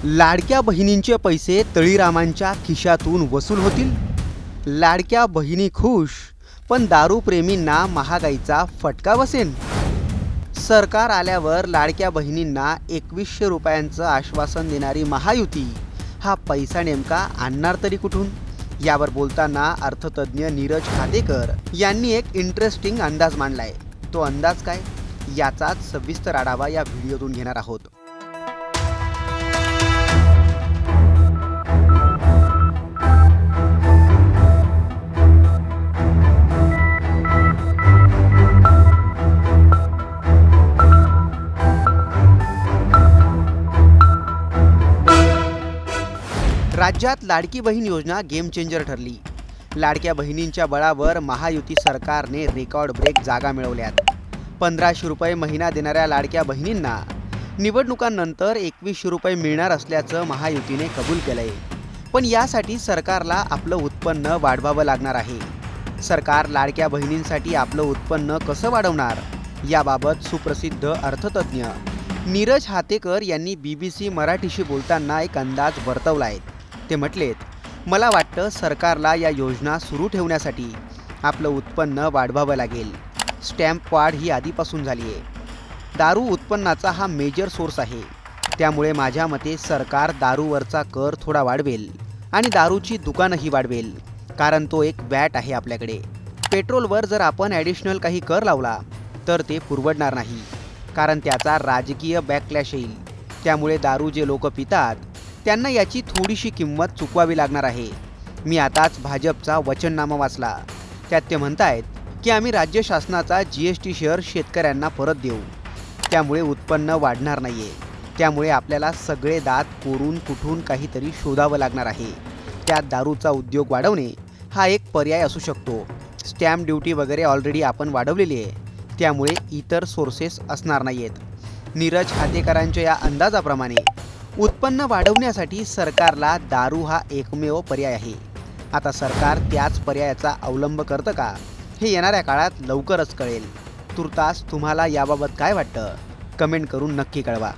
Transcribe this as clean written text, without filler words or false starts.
लाडक्या बहिणींचे पैसे तळीरामांच्या खिशातून वसूल होतील. लाडक्या बहिणी खुश, पण दारूप्रेमींना महागाईचा फटका बसेल. सरकार आल्यावर लाडक्या बहिणींना 2100 रुपयांचं आश्वासन देणारी महायुती हा पैसा नेमका आणणार तरी कुठून? यावर बोलताना अर्थतज्ञ नीरज हातेकर यांनी एक इंटरेस्टिंग अंदाज मांडलाय. तो अंदाज काय, याचाच सविस्तर आढावा या व्हिडिओतून घेणार आहोत. राज्यात लाडकी बहीण योजना गेम चेंजर ठरली. लाडक्या बहिणींच्या बळावर महायुती सरकारने रेकॉर्ड ब्रेक जागा मिळवल्यात. 1500 रुपये महिना देणाऱ्या लाडक्या बहिणींना निवडणुकांनंतर 2100 रुपये मिळणार असल्याचं महायुतीने कबूल केलंय. पण यासाठी सरकारला आपलं उत्पन्न वाढवावं लागणार आहे. सरकार लाडक्या बहिणींसाठी आपलं उत्पन्न कसं वाढवणार, याबाबत सुप्रसिद्ध अर्थतज्ञ नीरज हातेकर यांनी BBC मराठीशी बोलताना एक अंदाज वर्तवलाय. ते म्हटलेत, मला वाटतं सरकारला या योजना सुरू ठेवण्यासाठी आपलं उत्पन्न वाढवावं लागेल. स्टॅम्प वाढ ही आधीपासून झाली आहे. दारू उत्पन्नाचा हा मेजर सोर्स आहे. त्यामुळे माझ्या मते सरकार दारूवरचा कर थोडा वाढवेल आणि दारूची दुकानंही वाढवेल, कारण तो एक वॅट आहे आपल्याकडे. पेट्रोलवर जर आपण ॲडिशनल काही कर लावला तर ते पुरवडणार नाही, कारण त्याचा राजकीय बॅकलॅश येईल. त्यामुळे दारू जे लोक पितात त्यांना याची थोडीशी किंमत चुकवावी लागणार आहे. मी आताच भाजपचा वचननामा वाचला. त्यात ते म्हणतायत की आम्ही राज्य शासनाचा GST शेअर शेतकऱ्यांना परत देऊ. त्यामुळे उत्पन्न वाढणार नाही आहे. त्यामुळे आपल्याला सगळे दात कोरून कुठून काहीतरी शोधावं लागणार आहे. त्यात दारूचा उद्योग वाढवणे हा एक पर्याय असू शकतो. स्टॅम्प ड्युटी वगैरे ऑलरेडी आपण वाढवलेली आहे, त्यामुळे इतर सोर्सेस असणार नाही आहेत. नीरज हातेकरांच्या या अंदाजाप्रमाणे उत्पन्न वाढवण्यासाठी सरकारला दारू हा एकमेव पर्याय आहे. आता सरकार त्याच पर्यायाचा अवलंब करतं का, हे येणाऱ्या काळात लवकरच कळेल. तुर्तास तुम्हाला याबाबत काय वाटतं, कमेंट करून नक्की कळवा.